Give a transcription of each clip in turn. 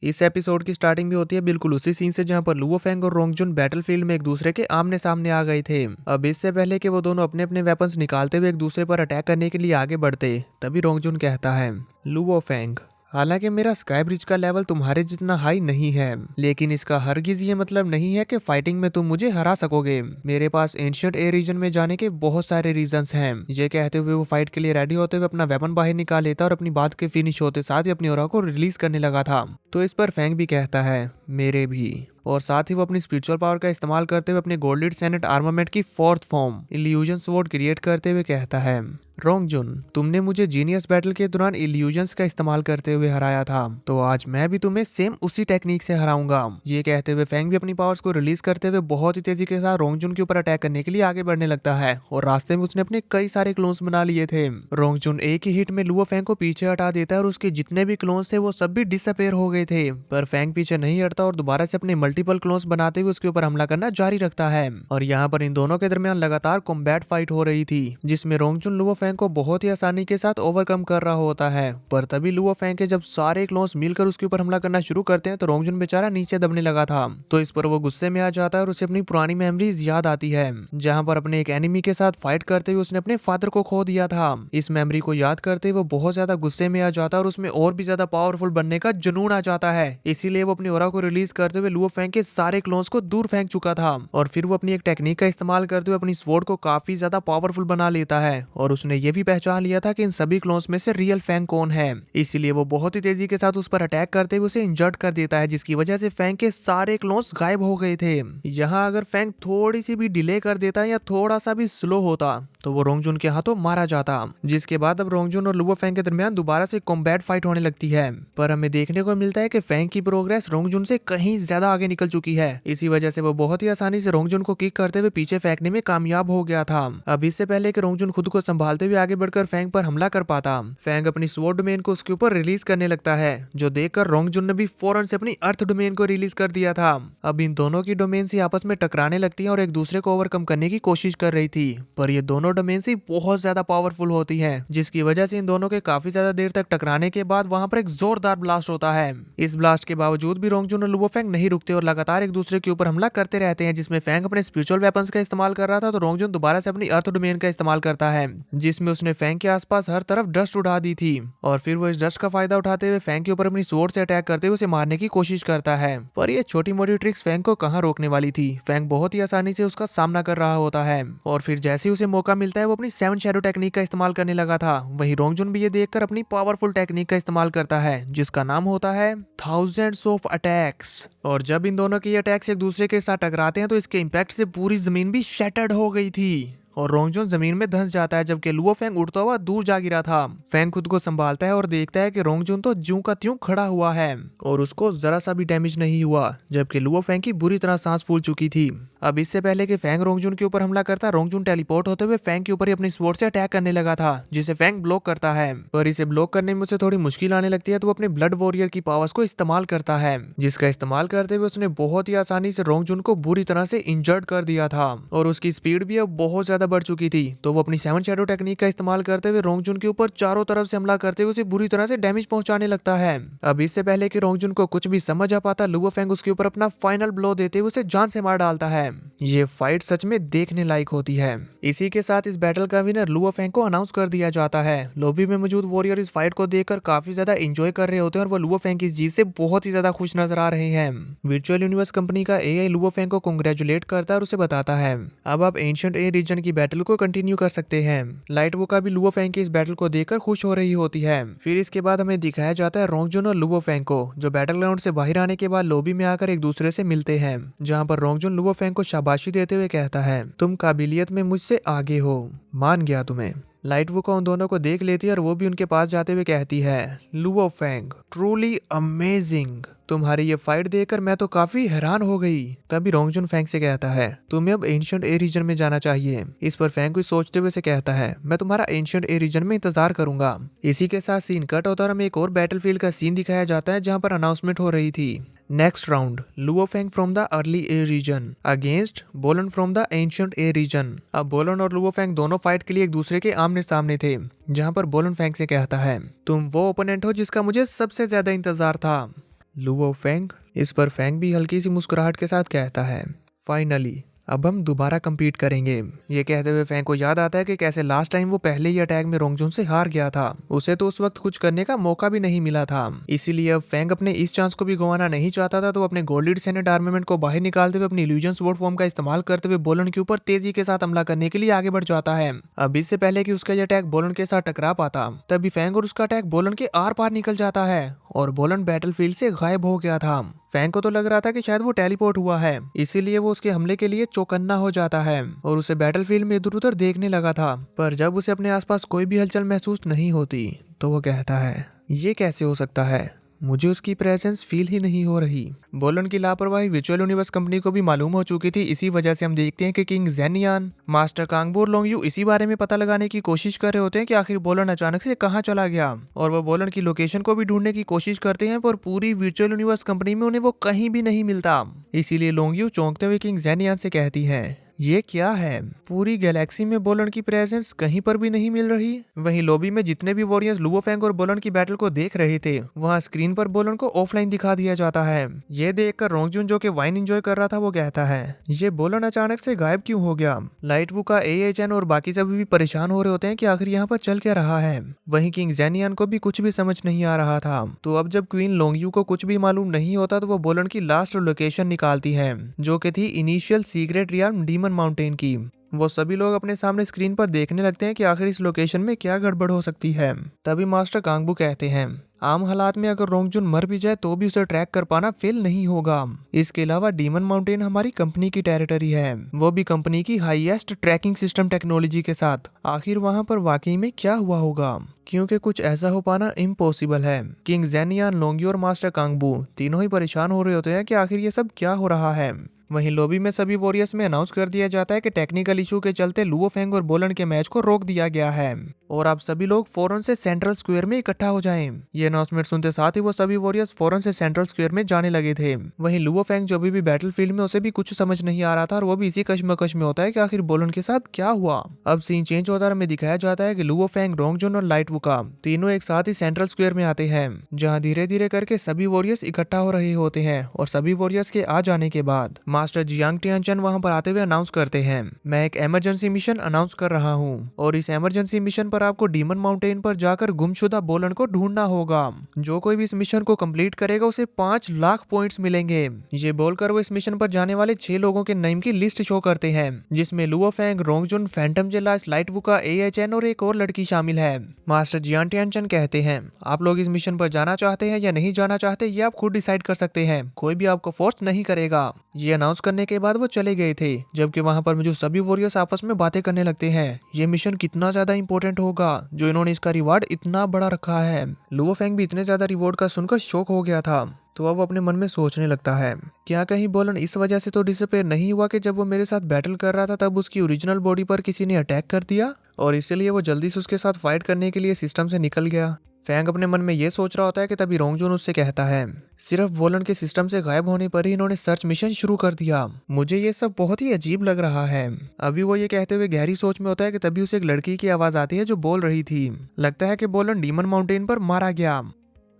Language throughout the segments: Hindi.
इस एपिसोड की स्टार्टिंग भी होती है बिल्कुल उसी सीन से जहां पर लुओ फेंग और रोंगजुन बैटलफील्ड में एक दूसरे के आमने सामने आ गए थे। अब इससे पहले कि वो दोनों अपने अपने वेपन्स निकालते हुए एक दूसरे पर अटैक करने के लिए आगे बढ़ते, तभी रोंगजुन कहता है, लुओ फेंग, हालांकि मेरा स्काई ब्रिज का लेवल तुम्हारे जितना हाई नहीं है, लेकिन इसका हरगिज ये मतलब नहीं है कि फाइटिंग में तुम मुझे हरा सकोगे। मेरे पास एंशिएंट ए रीजन में जाने के बहुत सारे रीजंस हैं। ये कहते हुए वो फाइट के लिए रेडी होते हुए अपना वेपन बाहर निकाल लेता और अपनी बात के फिनिश होते साथ ही अपनी ऑरा को रिलीज करने लगा था। तो इस पर फेंग भी कहता है, मेरे भी। और साथ ही वो अपनी स्पिरिचुअल पावर का इस्तेमाल करते हुए अपने गोल्डेड सेनेट आर्मामेंट की fourth form illusion sword create करते हुए कहता है, रोंगजुन, तुमने मुझे जीनियस बैटल के दौरान इल्यूजन्स का इस्तेमाल करते हुए हराया था, तो आज मैं भी तुम्हें सेम उसी टेक्निक से हराऊंगा। ये कहते हुए फेंग भी अपनी पावर्स को रिलीज करते हुए बहुत ही तेजी के साथ रोंगजुन के ऊपर अटैक करने के लिए आगे बढ़ने लगता है और रास्ते में उसने अपने कई सारे क्लोन्स बना लिए थे। रोंगजुन एक ही हिट में लुओ फेंग को पीछे हटा देता है और उसके जितने भी क्लोन्स थे वो सब भी डिसअपेयर हो गए थे, पर फेंग पीछे नहीं हटता और दोबारा से अपने मल्टीपल क्लोन्स बनाते हुए उसके ऊपर हमला करना जारी रखता है। और यहाँ पर इन दोनों के दरमियान लगातार कॉम्बैट फाइट हो रही थी, जिसमें रोंगजुन लुओ फेंग को बहुत ही आसानी के साथ ओवरकम कर रहा होता है। पर तभी लुओ फेंग के जब सारे क्लोन्स मिलकर उसके ऊपर हमला करना शुरू करते हैं तो रोंगजुन बेचारा नीचे दबने लगा था। तो इस पर वो गुस्से में आ जाता है और उसे अपनी पुरानी मेमोरीज याद आती है, जहां पर अपने एक एनिमी के साथ फाइट करते हुए उसने अपने फादर को खो दिया था। इस मेमोरी को याद करते हुए वो बहुत ज्यादा गुस्से में आ जाता है और उसमें और भी ज्यादा पावरफुल बनने का जुनून आ जाता है। इसीलिए वो अपनी ऑरा को रिलीज करते हुए लुओ फेंग के सारे क्लोन्स को दूर फेंक चुका था और फिर वो अपनी एक टेक्निक का इस्तेमाल करते हुए अपनी स्वॉर्ड को काफी ज्यादा पावरफुल बना लेता है और उसने ये भी पहचान लिया था कि इन सभी क्लोन्स में से रियल फेंग कौन है। इसीलिए वो बहुत ही तेजी के साथ उस पर अटैक करते हुए उसे इंजर्ड कर देता है, जिसकी वजह से फेंग के सारे क्लोन्स गायब हो गए थे। यहाँ अगर फेंग थोड़ी सी भी डिले कर देता या थोड़ा सा भी स्लो होता तो वो रोंगजुन के हाथों मारा जाता, जिसके बाद अब रोंगजुन और लुओ फेंग के दरमियान दोबारा से कॉम्बैट फाइट होने लगती है। पर हमें देखने को मिलता है कि फेंग की प्रोग्रेस रोंगजुन से कहीं ज्यादा आगे निकल चुकी है। इसी वजह से वो बहुत ही आसानी से रोंगजुन को किक करते हुए पीछे फेंकने में कामयाब हो गया था। अब इससे पहले कि रोंगजुन खुद को संभालते हुए आगे बढ़कर फेंग पर हमला कर पाता, फेंग अपनी स्वॉर्ड डोमेन को उसके ऊपर रिलीज करने लगता है, जो देखकर रोंगजुन ने भी फौरन से अपनी अर्थ डोमेन को रिलीज कर दिया था। अब इन दोनों की डोमेन से आपस में टकराने लगती है और एक दूसरे को ओवरकम करने की कोशिश कर रही थी, पर ये दोनों डोमेन से बहुत ज्यादा पावरफुल होती है, जिसकी वजह से इन दोनों के काफी ज्यादा देर तक टकराने के बाद वहां पर एक जोरदार ब्लास्ट होता है। इस ब्लास्ट के बावजूद भी रोंगजुन और लुओ फेंग नहीं रुकते और लगातार एक दूसरे के ऊपर हमला करते रहते हैं, जिसमें फेंग अपने स्पिरिचुअल वेपन्स का इस्तेमाल कर रहा था तो रोंगजुन दोबारा से अपनी अर्थ डोमेन का इस्तेमाल करता है, जिसमें उसने फेंग के आसपास हर तरफ डस्ट उड़ा दी थी। और फिर वो इस डस्ट का फायदा उठाते हुए फेंग के ऊपर अपनी स्वॉर्ड से अटैक करते हुए उसे मारने की कोशिश करता है, पर ये छोटी मोटी ट्रिक्स फेंग को कहां रोकने वाली थी। फेंग बहुत ही आसानी से उसका सामना कर रहा होता है और फिर जैसे ही उसे मौका मिलता है वो अपनी सेवन शैडो टेक्निक का इस्तेमाल करने लगा था। वही रोंगजुन भी ये देखकर अपनी पावरफुल टेक्निक का इस्तेमाल करता है, जिसका नाम होता है थाउजेंड्स ऑफ अटैक्स। और जब इन दोनों के अटैक्स एक दूसरे के साथ टकराते हैं तो इसके इम्पैक्ट से पूरी जमीन भी शैटर्ड हो गई थी और रोंगजुन जमीन में धंस जाता है, जबकि लुओ फेंग उड़ता हुआ दूर जा गिरा था। फेंग खुद को संभालता है और देखता है कि रोंगजुन तो ज्यों का त्यों खड़ा हुआ है और उसको जरा सा भी डैमेज नहीं हुआ, जबकि लुओ फेंग की बुरी तरह सांस फूल चुकी थी। अब इससे पहले कि फेंग रोंगजुन के ऊपर हमला करता, रोंगजुन टेलीपोर्ट होते हुए फेंग के ऊपर ही अपनी स्वॉर्ड से अटैक करने लगा था, जिसे फेंग ब्लॉक करता है। पर इसे ब्लॉक करने में उसे थोड़ी मुश्किल आने लगती है तो वो अपने ब्लड वॉरियर की पावर्स को इस्तेमाल करता है, जिसका इस्तेमाल करते हुए उसने बहुत ही आसानी से रोंगजुन को बुरी तरह से इंजर्ड कर दिया था और उसकी स्पीड भी अब बहुत ज्यादा बढ़ चुकी थी। तो वो अपनी सेवन शैडो टेक्निक का इस्तेमाल करते हुए रोंगजुन के ऊपर चारों तरफ से हमला करते हुए उसे बुरी तरह से डैमेज पहुंचाने लगता है। अब इससे पहले कि रोंगजुन को कुछ भी समझ आ पाता, लुओ फेंग उसके ऊपर अपना फाइनल ब्लो देते हुए उसे जान से मार डालता है। ये फाइट सच में देखने लायक होती है। इसी के साथ इस बैटल का विनर लुओ फेंग को अनाउंस कर दिया जाता है। लॉबी में मौजूद वॉरियर इस फाइट को देखकर काफी ज्यादा एंजॉय कर रहे होते हैं और वो लुओ फेंग की जीत से बहुत ही ज्यादा खुश नजर आ रहे हैं। वर्चुअल यूनिवर्स कंपनी का एआई लुओ फेंग को कांग्रेचुलेट करता है और उसे बताता है, अब आप एंशिएंट ए रीजन की बैटल को कंटिन्यू कर सकते हैं। लाइट वो का भी लुओ फेंग की इस बैटल को देखकर खुश हो रही होती है। फिर इसके बाद हमें दिखाया जाता है रोंगजुन और लुओ फेंग को, जो बैटल ग्राउंड से बाहर आने के बाद लॉबी में आकर एक दूसरे से मिलते हैं, जहां पर रोंगजुन लुओ फेंग को शाबाशी देते हुए कहता है, तुम काबिलियत में मुझसे आगे हो, मान गया तुम्हें। लाइट वो उन दोनों को देख लेती है और वो भी उनके पास जाते हुए कहती है, लुओ फेंग ट्रूली अमेजिंग, तुम्हारी ये फाइट देखकर मैं तो काफी हैरान हो गई। तभी रोंगजुन फेंग से कहता है, तुम्हें अब एंशिएंट ए रीजन में जाना चाहिए। इस पर फेंग कुछ सोचते हुए से कहता है, मैं तुम्हारा एंशिएंट ए रीजन में इंतजार करूंगा। इसी के साथ सीन कट होता और हमें एक और बैटलफील्ड का सीन दिखाया जाता है, जहां पर अनाउंसमेंट हो रही थी, next round Luo Feng from the early A region against Bolan from the ancient A region. अब बोलन और लुओ फेंग दोनों फाइट के लिए एक दूसरे के आमने सामने थे, जहां पर बोलन फेंग से कहता है, तुम वो ओपोनेंट हो जिसका मुझे सबसे ज्यादा इंतजार था। Luo Feng. इस पर फेंग भी हल्की सी मुस्कुराहट के साथ कहता है, फाइनली अब हम दोबारा compete करेंगे। ये कहते हुए फेंग को याद आता है कि कैसे लास्ट टाइम वो पहले ही अटैक में रोंगजुन से हार गया था। उसे तो उस वक्त कुछ करने का मौका भी नहीं मिला था। इसीलिए अब फेंग अपने इस चांस को भी गंवाना नहीं चाहता था, तो अपने गोल्ड सेनेट आर्मेमेंट को बाहर निकालते हुए अपनी इल्यूजन स्वॉर्ड फॉर्म का इस्तेमाल करते हुए बोलन के ऊपर तेजी के साथ हमला करने के लिए आगे बढ़ जाता है। अब इससे पहले कि उसका ये अटैक बोलन के साथ टकरा पाता, तभी फेंग और उसका अटैक बोलन के आर पार निकल जाता है और बोलन बैटलफील्ड से गायब हो गया था। फैंग को तो लग रहा था कि शायद वो टेलीपोर्ट हुआ है, इसीलिए वो उसके हमले के लिए चौकन्ना हो जाता है और उसे बैटलफील्ड में इधर उधर देखने लगा था। पर जब उसे अपने आसपास कोई भी हलचल महसूस नहीं होती तो वो कहता है, ये कैसे हो सकता है, मुझे उसकी प्रेजेंस फील ही नहीं हो रही। बोलन की लापरवाही विचुअल यूनिवर्स कंपनी को भी मालूम हो चुकी थी। इसी वजह से हम देखते हैं कि किंग जेनियान, मास्टर कांगबो और लोंगयू इसी बारे में पता लगाने की कोशिश कर रहे होते हैं कि आखिर बोलन अचानक से कहाँ चला गया, और वो बोलन की लोकेशन को भी ढूंढने की कोशिश करते हैं, पर पूरी विचुअल यूनिवर्स कंपनी में उन्हें वो कहीं भी नहीं मिलता। इसीलिए लोंगयू चौंकते हुए किंग जेनियान से कहती है, ये क्या है, पूरी गैलेक्सी में बोलन की प्रेजेंस कहीं पर भी नहीं मिल रही। वहीं लॉबी में जितने भी वॉरियर्स लुओ फेंग और बोलन की बैटल को देख रहे थे, वहां स्क्रीन पर बोलन को ऑफलाइन दिखा दिया जाता है। ये देखकर रोंगजुन जो कि वाइन एंजॉय कर रहा था वो कहता है, ये बोलन अचानक से गायब क्यों हो गया। लाइट वू का AHN और बाकी सभी भी परेशान हो रहे होते हैं कि आखिर यहाँ पर चल क्या रहा है। वहीं किंग जेनियान को भी कुछ भी समझ नहीं आ रहा था। तो अब जब क्वीन लोंगयू को कुछ भी मालूम नहीं होता तो वो बोलन की लास्ट लोकेशन निकालती है, जो कि थी इनिशियल सीक्रेट रियाल्म डीमन माउंटेन की। वो सभी लोग अपने सामने स्क्रीन पर देखने लगते हैं कि आखिर इस लोकेशन में क्या गड़बड़ हो सकती है। तभी मास्टर कांगबू कहते हैं, आम हालात में अगर रोंगजुन मर भी जाए तो भी उसे ट्रैक कर पाना फेल नहीं होगा। इसके अलावा डीमन माउंटेन हमारी कंपनी की टेरिटरी है, वो भी कंपनी की हाईएस्ट ट्रैकिंग सिस्टम टेक्नोलॉजी के साथ। आखिर वहां पर वाकई में क्या हुआ होगा, क्योंकि कुछ ऐसा हो पाना इम्पॉसिबल है। किंग जेनियान, लोंगयू और मास्टर कांगबू तीनों ही परेशान हो रहे होते हैं कि आखिर ये सब क्या हो रहा है। वहीं लॉबी में सभी वॉरियर्स में अनाउंस कर दिया जाता है कि टेक्निकल इशू के चलते लुओ फेंग और बोलन के मैच को रोक दिया गया है और आप सभी लोग फौरन से सेंट्रल स्क्वायर में इकट्ठा हो जाएं। ये अनाउंसमेंट सुनते साथ ही वो सभी वॉरियर्स फौरन से सेंट्रल स्क्वायर में जाने लगे थे। वहीं लुओ फेंग जो भी बैटलफील्ड में, उसे भी कुछ समझ नहीं आ रहा था और वो भी इसी कश्मकश में होता है कि आखिर बोलन के साथ क्या हुआ। अब सीन चेंज होता है, हमें दिखाया जाता है कि लुओ फेंग, रोंगजुन और लाइट वुका तीनों एक साथ ही सेंट्रल स्क्वायर में आते हैं, जहाँ धीरे धीरे करके सभी वॉरियर्स इकट्ठा हो रहे होते हैं। और सभी वॉरियर्स के आ जाने के बाद मास्टर जियांग टियानचन वहां पर आते हुए अनाउंस करते हैं, मैं एक इमरजेंसी मिशन अनाउंस कर रहा हूँ और इस इमरजेंसी मिशन पर आपको डीमन माउंटेन पर जाकर गुमशुदा बोलन को ढूंढना होगा। जो कोई भी इस मिशन को कंप्लीट करेगा उसे 5 लाख पॉइंट्स मिलेंगे। ये बोलकर वो इस मिशन पर जाने वाले 6 लोगों के नाम की लिस्ट शो करते हैं, जिसमें Luo Feng, Rongjun, phantom Jelas, light Wuka, AHN और एक और लड़की शामिल है। मास्टर जियांग टियानचन कहते हैं, आप लोग इस मिशन पर जाना चाहते हैं या नहीं जाना चाहते ये आप खुद डिसाइड कर सकते हैं, कोई भी आपको फोर्स नहीं करेगा। ये अनाउंस करने के बाद वो चले गए थे, जबकि वहां पर मौजूद सभी वॉरियर्स आपस में बातें करने लगते हैं, ये मिशन कितना ज्यादा इंपॉर्टेंट होगा जो इन्होंने इसका रिवार्ड इतना बड़ा रखा है। लुओ फेंग भी इतने ज्यादा रिवॉर्ड का सुनकर शॉक हो गया था। तो अब वो अपने मन में सोचने लगता है, क्या कहीं बोलन इस वजह से तो डिसअपीयर नहीं हुआ कि जब वो मेरे साथ बैटल कर रहा था तब उसकी ओरिजिनल बॉडी पर किसी ने अटैक कर दिया और इसलिए वो जल्दी से उसके साथ फाइट करने के लिए सिस्टम से निकल गया। फैंग अपने मन में ये सोच रहा होता है कि तभी रोंगजुन उससे कहता है, सिर्फ बोलन के सिस्टम से गायब होने पर ही इन्होंने सर्च मिशन शुरू कर दिया, मुझे ये सब बहुत ही अजीब लग रहा है। अभी वो ये कहते हुए गहरी सोच में होता है कि तभी उसे एक लड़की की आवाज आती है जो बोल रही थी, लगता है कि बोलन डीमन माउंटेन पर मारा गया।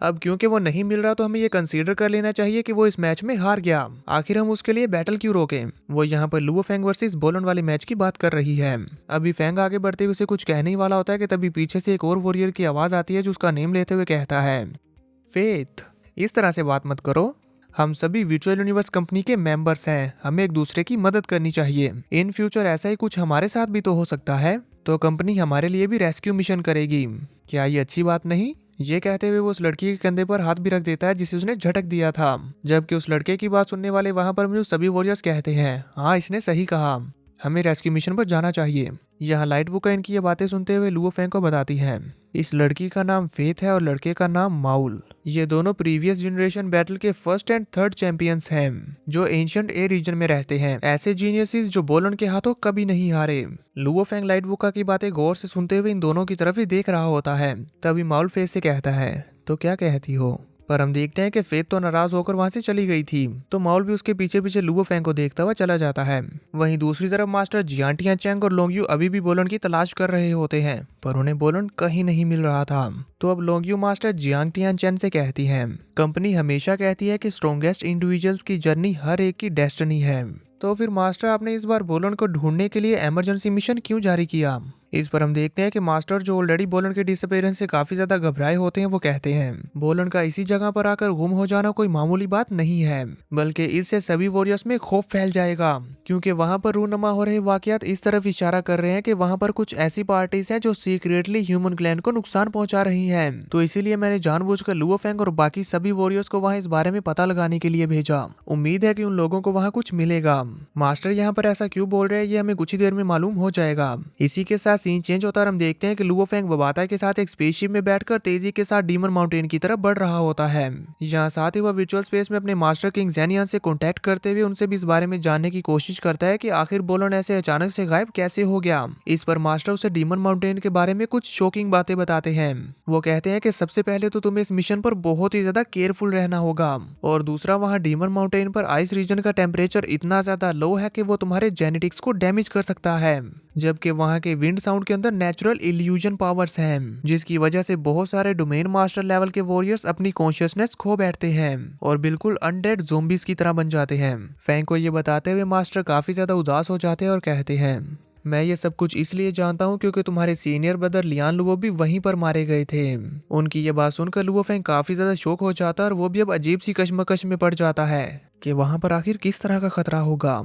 अब क्योंकि वो नहीं मिल रहा तो हमें ये कंसीडर कर लेना चाहिए कि वो इस मैच में हार गया। आखिर हम उसके लिए बैटल क्यों रोकें। वो यहाँ पर लुओ फेंग वर्सेस बोलन वाले मैच की बात कर रही है। अभी फेंग आगे बढ़ते हुए उसे कुछ कहने ही वाला होता है कि तभी पीछे से एक और वॉरियर की आवाज आती है जो उसका नेम लेते हुए कहता है, फेथ, इस तरह से बात मत करो, हम सभी विचुअल यूनिवर्स कंपनी के मेंबर्स हैं, हमें एक दूसरे की मदद करनी चाहिए। इन फ्यूचर ऐसा ही कुछ हमारे साथ भी तो हो सकता है, तो कंपनी हमारे लिए भी रेस्क्यू मिशन करेगी, क्या ये अच्छी बात नहीं। ये कहते हुए वो उस लड़की के कंधे पर हाथ भी रख देता है जिसे उसने झटक दिया था। जबकि उस लड़के की बात सुनने वाले वहां पर मुझे सभी वॉरियर्स कहते हैं, हाँ इसने सही कहा, हमें रेस्क्यू मिशन पर जाना चाहिए। यहाँ लाइट वुका इनकी ये बातें सुनते हुए लुओ फेंग को बताती है, इस लड़की का नाम फेथ है और लड़के का नाम माउल। ये दोनों प्रीवियस जनरेशन बैटल के फर्स्ट एंड थर्ड चैंपियंस हैं, जो एंशिएंट ए रीजन में रहते हैं, ऐसे जीनियसिस जो बोलन के हाथों कभी नहीं हारे। लुओ फेंग लाइट वुका की बातें गौर से सुनते हुए इन दोनों की तरफ ही देख रहा होता है। तभी माउल फेथ से कहता है, तो क्या कहती हो, पर हम देखते हैं कि फेथ तो नाराज होकर वहां से चली गई थी, तो माउल भी उसके पीछे पीछे लुओ फेंग को देखता हुआ चला जाता है। वहीं दूसरी तरफ मास्टर जियांटियान चैंग और लोंगयू अभी भी बोलन की तलाश कर रहे होते हैं, पर उन्हें बोलन कहीं नहीं मिल रहा था। तो अब लोंगयू मास्टर जियांग चैन से कहती है, कंपनी हमेशा कहती है कि स्ट्रॉन्गेस्ट इंडिविजुअल्स की जर्नी हर एक की डेस्टिनी है, तो फिर मास्टर आपने इस बार बोलन को ढूंढने के लिए इमरजेंसी मिशन क्यों जारी किया। इस पर हम देखते हैं कि मास्टर जो ऑलरेडी बोलन के डिसअपीयरेंस से काफी ज्यादा घबराए होते हैं वो कहते हैं, बोलन का इसी जगह पर आकर गुम हो जाना कोई मामूली बात नहीं है, बल्कि इससे सभी वॉरियर्स में खौफ फैल जाएगा, क्योंकि वहां पर रूनमा हो रहे वाकयात इस तरफ इशारा कर रहे हैं कि वहां पर कुछ ऐसी पार्टीज हैं जो सीक्रेटली ह्यूमन क्लैन को नुकसान पहुंचा रही हैं। तो इसीलिए मैंने जानबूझकर लुओ फेंग और बाकी सभी वॉरियर्स को वहां इस बारे में पता लगाने के लिए भेजा। उम्मीद है कि उन लोगों को वहां कुछ मिलेगा। मास्टर यहाँ पर ऐसा क्यों बोल रहे हैं ये हमें कुछ ही देर में मालूम हो जाएगा। इसी के साथ सीन चेंज होता है, हम देखते हैं कि लुओ फेंग बबाता के साथ एक स्पेसशिप में बैठकर तेजी के साथ डीमन माउंटेन की तरफ बढ़ रहा होता है। यहाँ साथ ही वह वर्चुअल स्पेस में अपने मास्टर किंग जेनियन से कॉन्टैक्ट करते हुए उनसे भी इस बारे में जानने की कोशिश करता है कि आखिर बोलन ऐसे अचानक से गायब कैसे हो गया। इस पर मास्टर उसे डीमन माउंटेन के बारे में कुछ शॉकिंग बातें बताते हैं। वो कहते हैं कि सबसे पहले तो तुम्हें इस मिशन पर बहुत ही ज्यादा केयरफुल रहना होगा, और दूसरा वहाँ डीमन माउंटेन पर आइस रीजन का टेम्परेचर इतना ज्यादा लो है कि वो तुम्हारे जेनेटिक्स को डैमेज कर सकता है, जबकि वहाँ के विंड साउंड के अंदर नेचुरल इल्यूजन पावर्स हैं, जिसकी वजह से बहुत सारे डोमेन मास्टर लेवल के वॉरियर्स अपनी कॉन्शियसनेस खो बैठते हैं और बिल्कुल अनडेड ज़ोंबीज की तरह बन जाते हैं। फैंग को ये बताते हुए मास्टर काफी ज्यादा उदास हो जाते हैं और कहते हैं, मैं ये सब कुछ इसलिए जानता हूँ क्योंकि तुम्हारे सीनियर ब्रदर लियान लुओ भी वहीं पर मारे गए थे। उनकी ये बात सुनकर लुओ फेंग काफी ज्यादा शौक हो जाता है और वो भी अब अजीब सी कश्मकश में पड़ जाता है कि वहां पर आखिर किस तरह का खतरा होगा।